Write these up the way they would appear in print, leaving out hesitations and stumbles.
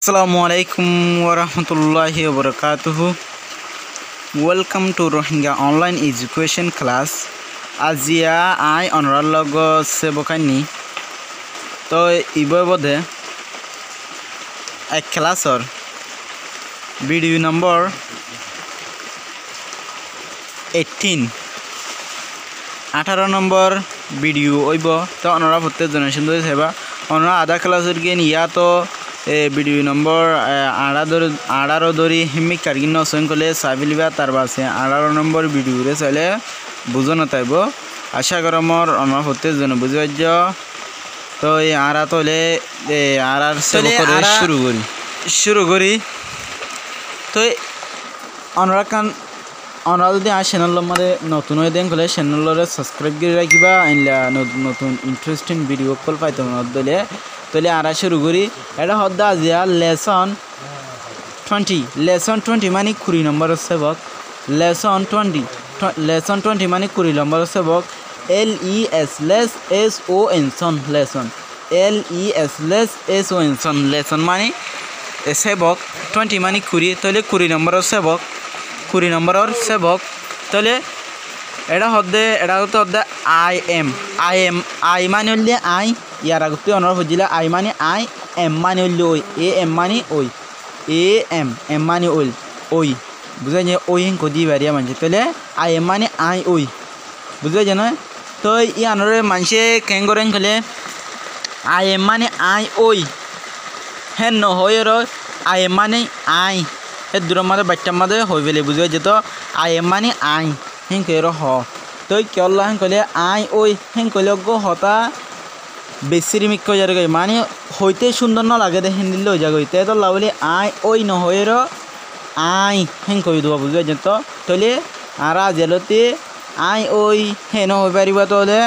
Assalamualaikum warahmatullahi wabarakatuh. Welcome to Rohingya online education class. Azia I honoral logo sebokani. To ibo bode ek classor video number 18 18 number video oibo to onora botte donation doi seba onora ada classor gen ya to video number 18 ধরি হিমিক কারগিন সঙ্কলে সাবিলিবা তার বাসে 18 নম্বর ভিডিওরে চাইলে বুঝন তাইব আশা কর মোর অনর হতে জন বুঝাইজ তো এই আরা তোলে আরার সেব করে শুরু করি তো অনরা যদি আর চ্যানেল মধ্যে নতুন হয়ে দেন কলে চ্যানেলরে সাবস্ক্রাইব করে রাখিবা আইলা নতুন ইন্টারেস্টিং ভিডিও কল পাইতো না দলে তাহলে আরা শুরু করি এটা হদ্দা আজিয়া লেসন 20 মানে 20 নম্বর সেবক লেসন 20 মানে 20 নম্বর সেবক LES সন লেসন LES লেসন মানে সেবক 20 মানে 20 তাহলে 20 নম্বর সেবক তাহলে এটা হদ্দে আই মানে হলে আই ইয়ার আগতে অনর হজিলা আই মানে আই এম মানে হলে ওই এম মানে ওই এম মানে ওই বুঝাই যে ওই হিং কদি বাড়িয়া মানছে তাহলে আই এম মানে আই ওই বুঝাই যে নয় তো ই আনরে মানুষে কেন করেন খেলে আই এম মানে আই ওই হেন নহয় আই এম মানে আই হে দূরের মাঝে বাচ্চার মাঝে হয়ে ফেলে বুঝাই যে তো আই এম মানে আই হেন কের হ তই কিয়ল্লা হেন কলে আই ওই হেন কলে গো হতা বেশি রিমিক কই যার মানে হইতে সুন্দর না লাগে দেখেন দিলে হয়ে যাবে তে তো লাভলি আই ওই নহয় আই হেন কই দেবো বুঝবে যে তো তাহলে আরা জেলতে আই ওই হেন হয়ে পারিবা তাহলে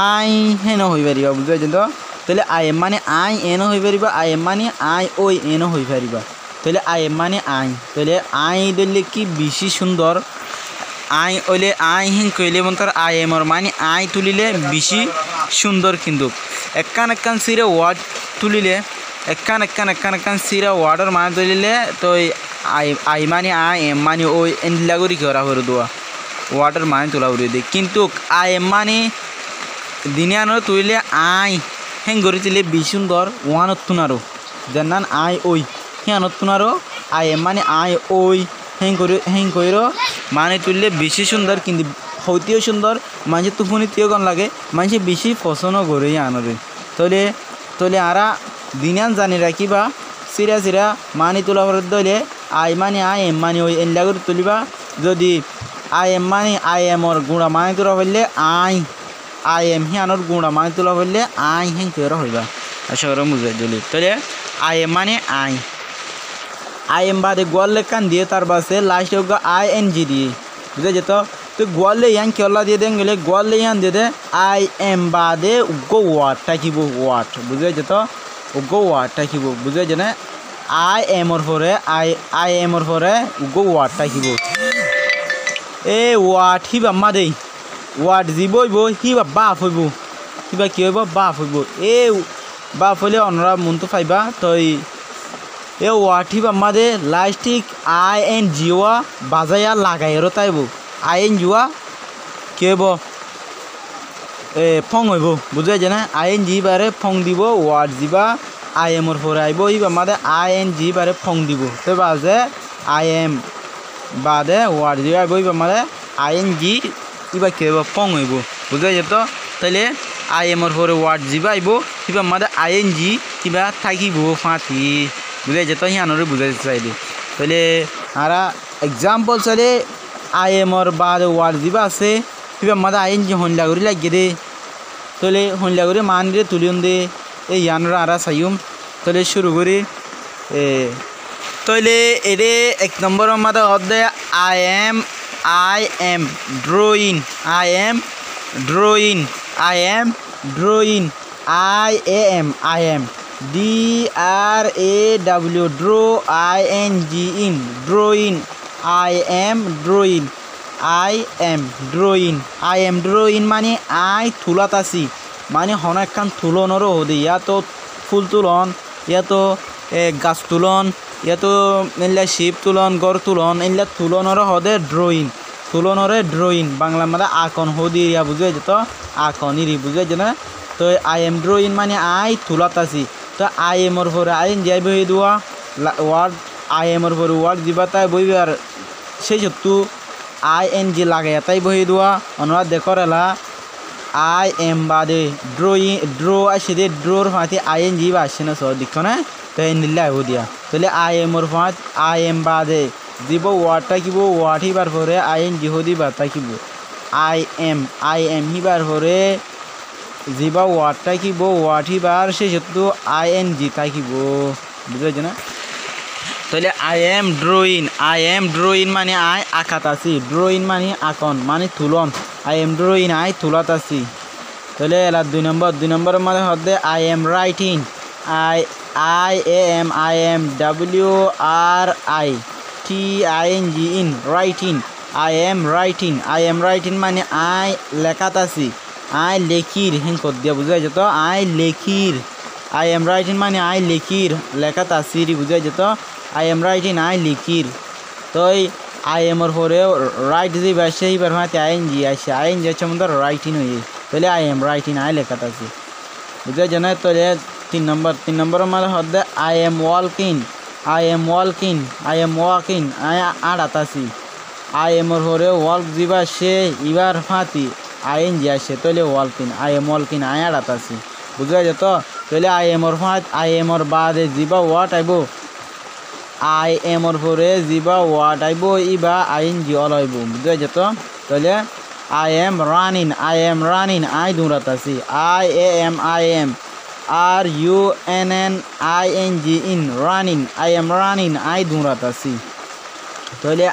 আই হেন হয়ে পারিবা বুঝবে যে তো তাহলে আই এম মানে আই এন হয়ে পারিবা আই এম মানে আই ওই এন হয়ে পারিবা তাহলে আই এম মানে আই তাহলে আই দিলে কি বেশি সুন্দর আই ওইলে আই হিং কইলে মন্তর আই এমর মানে আই তুলিলে বেশি সুন্দর কিন্তু একান সিরে ওয়ার্ড তুলিলে একান সিরে ওয়ার্ডর মানে তুলিলে তো আই মানে আই এম মানে ওই এনলা করি করা করে দেওয়া ওয়ার্ডর মানে তোলা করে দিয়ে কিন্তু আই এম মানে দিনে আনো তুলিলে আই হেং করে তুলে বেশি সুন্দর ওয়ানত তুনারো যেন আই ওই হিয়ানত তুনারো আই এম মানে আই ওই হেং কইর মানে তুললে বেশি সুন্দর কিন্তু হইতেও সুন্দর মানুষ তুফুনিতেও গন লাগে মানুষ বেশি পছন্দ করে আনরে তাহলে আরা দিনান জানি রাখিবা সিরা মানি তোলা করে দইলে আই মানে আই এম মানে ওই এনলা করে তুলিবা যদি আই এম মানে আই এমর গুঁড়া মানি তোলা হইলে আই এম হিয়ানোর গুঁড়া মানি তোলা হইলে আই হেং কইর হইবা আশা করি বুঝাই দিলি তাহলে আই এম মানে আই এম বাদে গোয়াল লেখান দিয়ে তার বাসে লাস্ট হোক ING দিয়ে বুঝে যেত তো গোয়ালে ইয়ান কেলা দিয়ে দেন গেলে গোয়ালে ইয়ান দিয়ে দে আই এম বাদে উগ্র ওয়ার্ড থাকিব ওয়ার্ড বুঝে যেত উগ্র ওয়ার্ড থাকিব বুঝে যেনে আই এমর পরে উগ্র ওয়ার্ড থাকিব এ ওয়ার্ড হিবা মাদেই ওয়ার্ড জিবইব হিবা বাপ হইব হিবা কি হইব বাপ হইব এ বাপ হইলে অনরা মনটো পাইবা তই এ ওয়াঠিব আমাদের লাস্টিক ING বাজাইয়া লাগাই তাইব ING কি হইব ফং হইব বুঝাই যে না ING বারে ফং দিব ওয়ার্ড দিবা আই এমর পরে আইব ইবা আমাদের ING বারে ফং দিব তো বাজে আই এম বাদে ওয়ার্ড দিবা আইব ইবা আমাদের ING ইবা কি হইব ফং হইব বুঝাই যেত তাইলে আই এমর পরে ওয়ার্ড দিবা আইব ইবা আমাদের ING কিবা থাকিব ফাঁতি বুঝাই যেত হিয়ানোরে বুঝাইতে চাইলে তাহলে আরা এক্সাম্পল চাইলে আই এমর বাদ ওয়ার্ড দিবা আছে কিবা মাদা ING হন্ডা করে লাগিয়ে দে তাহলে হন্ডা করে মান দিয়ে তুলিয়ন দে এই ইয়ানোরা আরা চাইম তাহলে শুরু করি তাহলে এরে এক নম্বর মাদা হদ্দে I am drawing I am drawing DRAW DRAWING drawing I am drawing মানে আই তুলাত আছি মানে হন একখান তুলনরও হদে ইয়া তো ফুল তুলন ইয়া তো গাছ তুলন ইয়াতো এনলা শিপ তুলন গড় তুলন এনলা তুলনর হদে ড্রয়িং বাংলা মধ্যে আকন হদি ইয়া বুঝে যেত আকন ইরি বুঝে যে না তো আই এম ড্রয়িং মানে আই তুলাত আছি তো আই এমর পরে আই এন যাই বই দেওয়া ওয়ার্ড আই এমর পরে ওয়ার্ড দিবা তাই বইবে আর সেই সত্তু আই এন জি লাগাই তাই বই দেওয়া অনুবাদ দেখর এলা আই এম বাদে ড্র আসে দে ড্রোর ফাঁতি আই এন জি বা আসে না সব দিক্ষ না তো এন নিলে আইব দিয়া তাহলে আই এমর ফাঁত আই এম বাদে দিব ওয়ার্ড থাকিব ওয়ার্ড হিবার পরে আই এন জি হদিবা থাকিব আই এম হিবার পরে যিবা ওয়ার্ড থাকিব ওয়ার্ড হিবার সেই সত্তু আই এন জি থাকিব বুঝতে না তাহলে আই এম ড্রয়িং মানে আই আঁকাত আছি ড্রয়িং মানে আকন মানে তুলন আই এম ড্রয়িং আই তুলাত আছি তাহলে এলা 2 নম্বরের মধ্যে হচ্ছে I am writing I am WRITING in writing I am writing মানে আই লেখাত আছি আই লেখির হিং কর দিয়া বুঝাই যেত আই লেখির আই এম রাইটিং মানে আই লেখির লেখাত আছি বুঝাই যেত আই এম রাইটিং আই লিখির তো আই এমর পরে রাইট যে আসে এইবার হাতে আই এন জি আছে মধ্যে রাইটিং হয়ে তাহলে আই এম রাইটিং আই লেখাত আছি বুঝে জানা তাহলে 3 নম্বরের মধ্যে হচ্ছে আই এম ওয়াকিং আই আড়াত আছি আই এমর পরে ওয়ার্ক যিবা সে ইবার ফাঁতি আই এন জি আসে তাহলে আই এম ওয়াকিং আই আড়াত আছি বুঝা যেত তাহলে আই এমর ফাঁত আই এমর বাদে যিবা ওয়াট আইব আই এমর পরে যিবা ওয়াট আইব ইবা আই এন জি অল আইব বুঝা যেত তাহলে আই এম রানিং আই দৌড়াত আছি I am RUNNING in running I am running আই দৌড়াত আছি তাহলে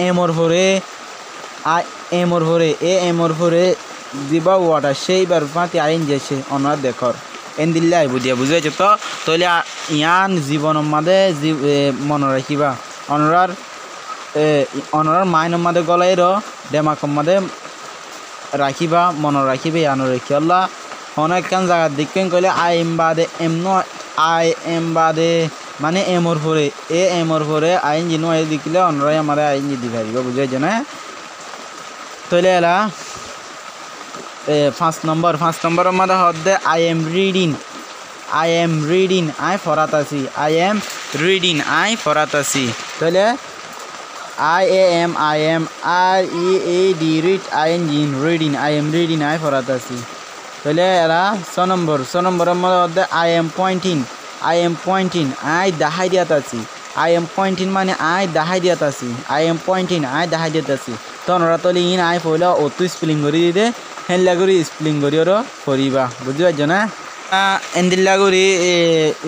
এমর ভরে যিবা ওয়াট সেইবার পাতি আইন যেছে অনার দেখর এন দিল্লে আইব দিয়া বুঝে যেত তাহলে ইয়ান জীবনের মাঝে মনে রাখিবা অনরার মাইনের মাঝে গলাইর ডেমাকর মাঝে রাখিবা মনে রাখিবে ইয়ান রেখি আল্লাহ অনেক কান জায়গার দেখবেন কইলে আই এম বাদে মানে এমর ভরে আইন জি নয় দিলে অনরাই আমাদের আইন জি দিবা বুঝে যে না তাহলে এলা 5 নম্বরের মধ্যে হচ্ছে আই এম রিডিং আই ফরাত আছি আই ফরাত আছি তাহলে I am READ reading I am reading আই ফরাত আছি তাহলে এরা 6 নম্বরের মধ্যে হচ্ছে আই এম পয়েন্টিং আই দেখাই দিয়াত আছি আই এম পয়েন্টিং মানে আই দেখাই দিয়াত আছি তখন ওরা তলে ইন আই পড়লে অত স্পেলিং করে দিতে হেনলা করে স্পেলিং করিও ফরিবা বুঝতে পারছো না এন্দিল্লা করে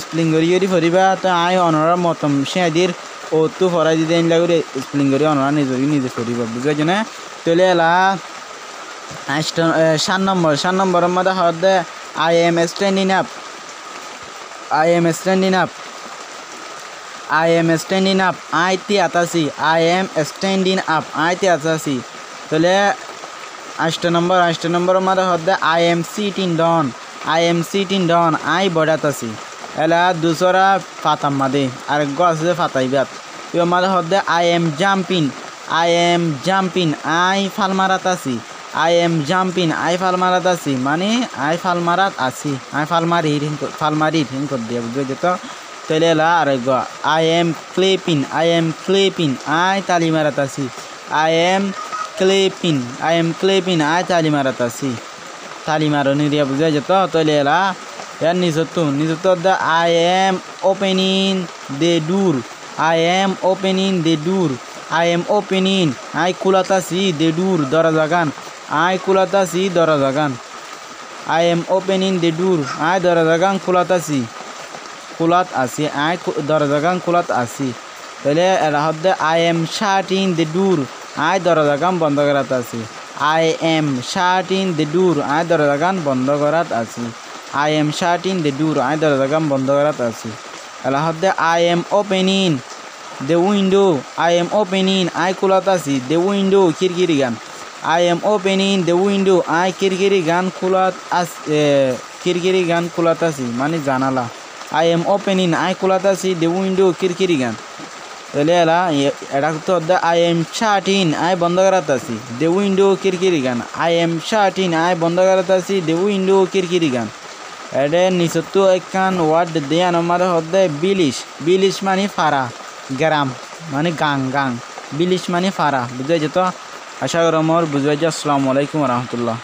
স্পেলিং করি ফরিবা তো আই অনরার মতম সেদির অত ফরাই দিতে এনলা করে স্পেলিং করি অনরা নিজে ফরিবা বুঝতে পারছো না তাহলে এলা 7 নম্বরের মধ্যে হচ্ছে আই এম স্ট্যান্ডিং আপ আই তিয়াত আছি তাহলে 8 নম্বরের মধ্যে হচ্ছে আই এম সিটিং ডাউন আই বড়াত আছি এলা দুসরা ফাতাম মাদে আর আছে ফাতাইবাত এর মধ্যে হচ্ছে আই এম জাম্পিং আই ফালমারাত আছি আই ফালমারাত আছি মানে আই ফালমারাত আছি আই ফালমারির হিং কর দিয়া বুঝবে যেত তাহলে এলা আর আই এম ক্লিপিং আই তালি মারাত আছি আই এম ক্লিপিং আই তালি মারাত আছি তালি মারনি দিয়া বুঝা যেত তাহলে এলা ইয়ার নিজত I am opening the door I am opening আই কুলাতাছি দ্য ডোর দরজাগান I am opening the door আই দরজাগান কুলাত আছি আই দরজাগান কুলাত আছি তাহলে এরা হচ্ছে I am shutting the door আই দরজাগান বন্ধ করাত আছি I am shutting the door আই দরজাগান বন্ধ করাত আছি এরা হচ্ছে I am opening the window আই কুলাত আছি দ্য উইন্ডো খিড়কিরি গান I am opening the window আই খিড়কিরি গান কুলাত আছি মানে জানালা আই এম ওপেনিং আই খোলাতাছি দ্য উইন্ডো খিড়কিরি গান তাহলে এলা এটা করতে হদ্দা আই এম শাটিং আই বন্ধ করাতাছি দ্য উইন্ডো খিড়কিরি গান আই এম শাটিং আই বন্ধ করাতাছি দ্য উইন্ডো খিড়কিরি গান এডে নিচতো একখান ওয়ার্ড দেয়ান আমাদের হদ্দে বিলিশ মানে ফারা গ্রাম মানে গাং বিলিশ মানে ফারা বুঝাই যেত আশা করি আমার বুঝবাই যে আসসালামু আলাইকুম রহমতুল্লাহ।